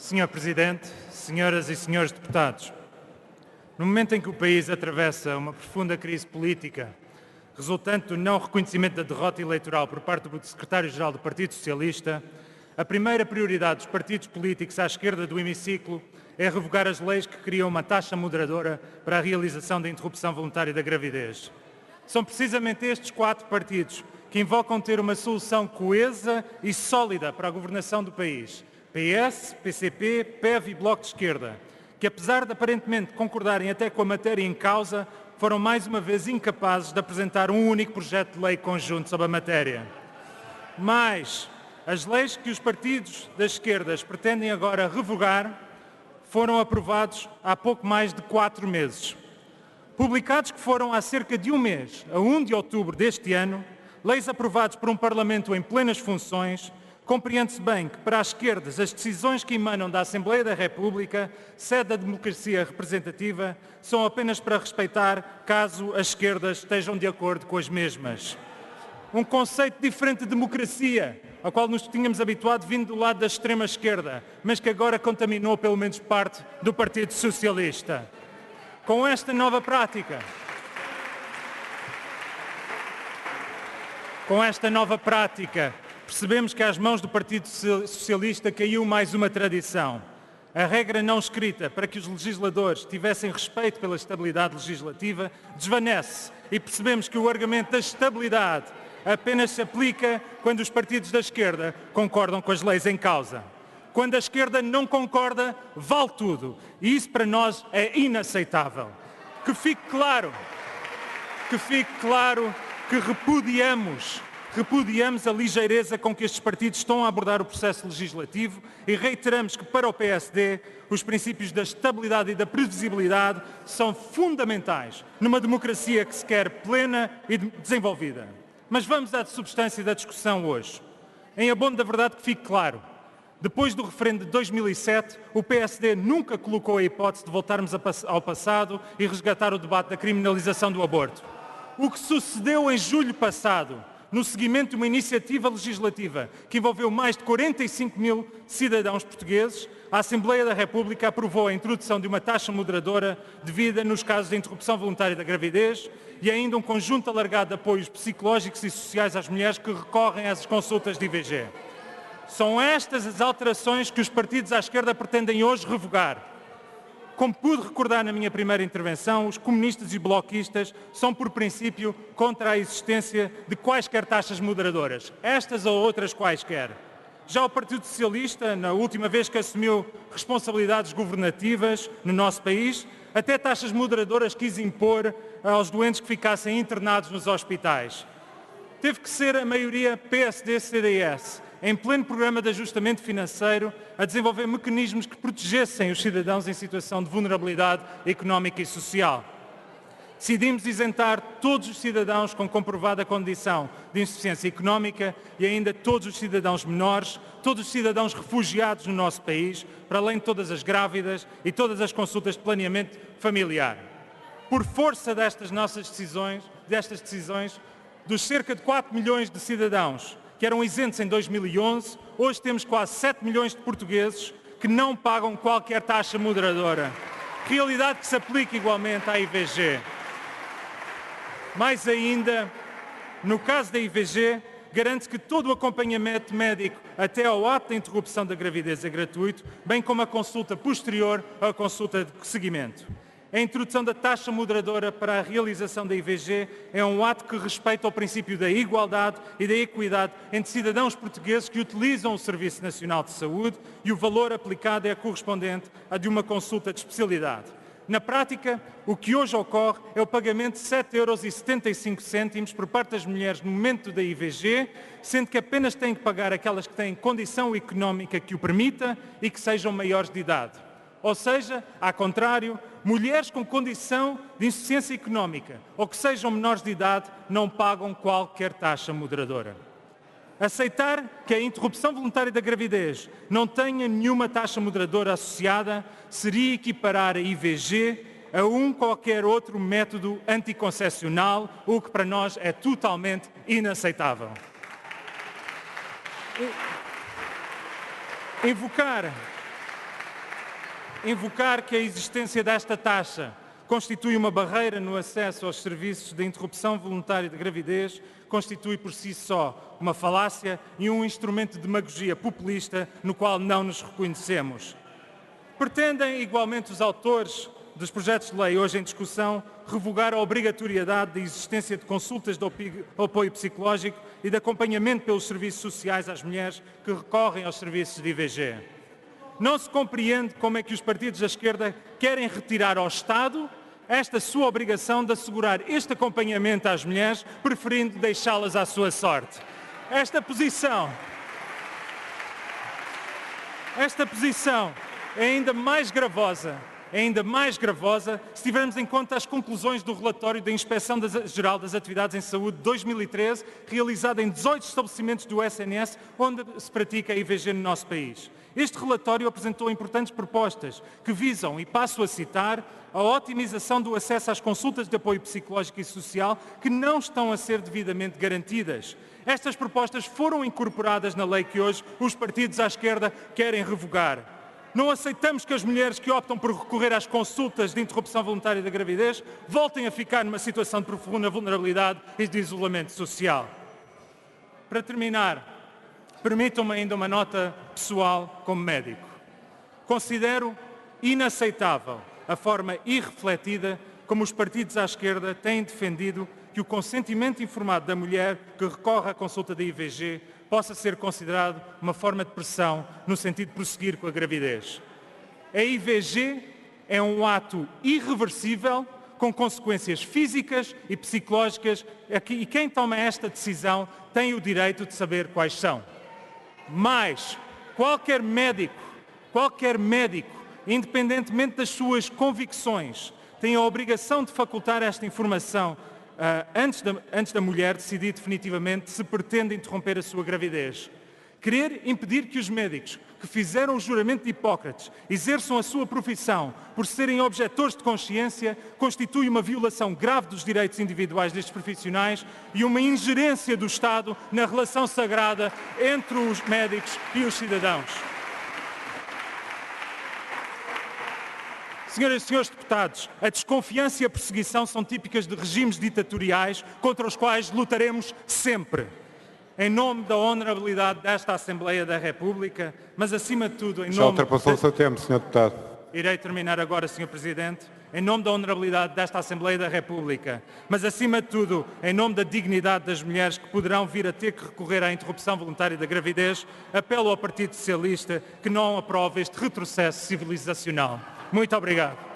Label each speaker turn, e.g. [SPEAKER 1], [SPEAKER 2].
[SPEAKER 1] Senhor Presidente, senhoras e senhores deputados, no momento em que o país atravessa uma profunda crise política, resultante do não reconhecimento da derrota eleitoral por parte do Secretário-Geral do Partido Socialista, a primeira prioridade dos partidos políticos à esquerda do hemiciclo é revogar as leis que criam uma taxa moderadora para a realização da interrupção voluntária da gravidez. São precisamente estes 4 partidos que invocam ter uma solução coesa e sólida para a governação do país. PS, PCP, PEV e Bloco de Esquerda, que apesar de aparentemente concordarem até com a matéria em causa, foram mais uma vez incapazes de apresentar um único projeto de lei conjunto sobre a matéria. Mas as leis que os partidos das esquerdas pretendem agora revogar foram aprovados há pouco mais de 4 meses. Publicados que foram há cerca de um mês, a 1 de outubro deste ano, leis aprovadas por um Parlamento em plenas funções, compreende-se bem que, para as esquerdas, as decisões que emanam da Assembleia da República, sede da democracia representativa, são apenas para respeitar caso as esquerdas estejam de acordo com as mesmas. Um conceito diferente de democracia, ao qual nos tínhamos habituado vindo do lado da extrema-esquerda, mas que agora contaminou pelo menos parte do Partido Socialista. Com esta nova prática, percebemos que às mãos do Partido Socialista caiu mais uma tradição. A regra não escrita para que os legisladores tivessem respeito pela estabilidade legislativa desvanece e percebemos que o argumento da estabilidade apenas se aplica quando os partidos da esquerda concordam com as leis em causa. Quando a esquerda não concorda, vale tudo. E isso para nós é inaceitável. Que fique claro que repudiamos a ligeireza com que estes partidos estão a abordar o processo legislativo e reiteramos que, para o PSD, os princípios da estabilidade e da previsibilidade são fundamentais numa democracia que se quer plena e desenvolvida. Mas vamos à substância da discussão hoje. Em abono da verdade que fique claro, depois do referendo de 2007, o PSD nunca colocou a hipótese de voltarmos ao passado e resgatar o debate da criminalização do aborto. O que sucedeu em julho passado, no seguimento de uma iniciativa legislativa que envolveu mais de 45 mil cidadãos portugueses, a Assembleia da República aprovou a introdução de uma taxa moderadora devida nos casos de interrupção voluntária da gravidez e ainda um conjunto alargado de apoios psicológicos e sociais às mulheres que recorrem às consultas de IVG. São estas as alterações que os partidos à esquerda pretendem hoje revogar. Como pude recordar na minha primeira intervenção, os comunistas e bloquistas são, por princípio, contra a existência de quaisquer taxas moderadoras, estas ou outras quaisquer. Já o Partido Socialista, na última vez que assumiu responsabilidades governativas no nosso país, até taxas moderadoras quis impor aos doentes que ficassem internados nos hospitais. Teve que ser a maioria PSD-CDS, em pleno programa de ajustamento financeiro, a desenvolver mecanismos que protegessem os cidadãos em situação de vulnerabilidade económica e social. Decidimos isentar todos os cidadãos com comprovada condição de insuficiência económica e ainda todos os cidadãos menores, todos os cidadãos refugiados no nosso país, para além de todas as grávidas e todas as consultas de planeamento familiar. Por força destas decisões, dos cerca de 4 milhões de cidadãos que eram isentos em 2011, hoje temos quase 7 milhões de portugueses que não pagam qualquer taxa moderadora. Realidade que se aplica igualmente à IVG. Mais ainda, no caso da IVG, garante-se que todo o acompanhamento médico até ao ato da interrupção da gravidez é gratuito, bem como a consulta posterior à consulta de seguimento. A introdução da taxa moderadora para a realização da IVG é um ato que respeita o princípio da igualdade e da equidade entre cidadãos portugueses que utilizam o Serviço Nacional de Saúde e o valor aplicado é correspondente a de uma consulta de especialidade. Na prática, o que hoje ocorre é o pagamento de 7,75 € por parte das mulheres no momento da IVG, sendo que apenas têm que pagar aquelas que têm condição económica que o permita e que sejam maiores de idade. Ou seja, ao contrário, mulheres com condição de insuficiência económica ou que sejam menores de idade não pagam qualquer taxa moderadora. Aceitar que a interrupção voluntária da gravidez não tenha nenhuma taxa moderadora associada seria equiparar a IVG a qualquer outro método anticoncepcional, o que para nós é totalmente inaceitável. Invocar que a existência desta taxa constitui uma barreira no acesso aos serviços de interrupção voluntária de gravidez constitui por si só uma falácia e um instrumento de demagogia populista no qual não nos reconhecemos. Pretendem, igualmente, os autores dos projetos de lei hoje em discussão revogar a obrigatoriedade da existência de consultas de apoio psicológico e de acompanhamento pelos serviços sociais às mulheres que recorrem aos serviços de IVG. Não se compreende como é que os partidos da esquerda querem retirar ao Estado esta sua obrigação de assegurar este acompanhamento às mulheres, preferindo deixá-las à sua sorte. Esta posição é ainda mais gravosa se tivermos em conta as conclusões do relatório da Inspeção-Geral das Atividades em Saúde de 2013, realizado em 18 estabelecimentos do SNS, onde se pratica a IVG no nosso país. Este relatório apresentou importantes propostas que visam, e passo a citar, a otimização do acesso às consultas de apoio psicológico e social que não estão a ser devidamente garantidas. Estas propostas foram incorporadas na lei que hoje os partidos à esquerda querem revogar. Não aceitamos que as mulheres que optam por recorrer às consultas de interrupção voluntária da gravidez voltem a ficar numa situação de profunda vulnerabilidade e de isolamento social. Para terminar, permitam-me ainda uma nota pessoal como médico. Considero inaceitável a forma irrefletida como os partidos à esquerda têm defendido que o consentimento informado da mulher que recorre à consulta da IVG possa ser considerado uma forma de pressão no sentido de prosseguir com a gravidez. A IVG é um ato irreversível com consequências físicas e psicológicas e quem toma esta decisão tem o direito de saber quais são. Mas qualquer médico, independentemente das suas convicções, tem a obrigação de facultar esta informação antes da mulher decidir definitivamente se pretende interromper a sua gravidez. Querer impedir que os médicos que fizeram o juramento de Hipócrates exerçam a sua profissão por serem objetores de consciência constitui uma violação grave dos direitos individuais destes profissionais e uma ingerência do Estado na relação sagrada entre os médicos e os cidadãos. Senhoras e senhores deputados, a desconfiança e a perseguição são típicas de regimes ditatoriais contra os quais lutaremos sempre. Em nome da honorabilidade desta Assembleia da República, mas acima de tudo em nome...
[SPEAKER 2] Já ultrapassou o seu tempo, Sr. Deputado.
[SPEAKER 1] Irei terminar agora, Sr. Presidente. Em nome da honorabilidade desta Assembleia da República, mas acima de tudo em nome da dignidade das mulheres que poderão vir a ter que recorrer à interrupção voluntária da gravidez, apelo ao Partido Socialista que não aprove este retrocesso civilizacional. Muito obrigado.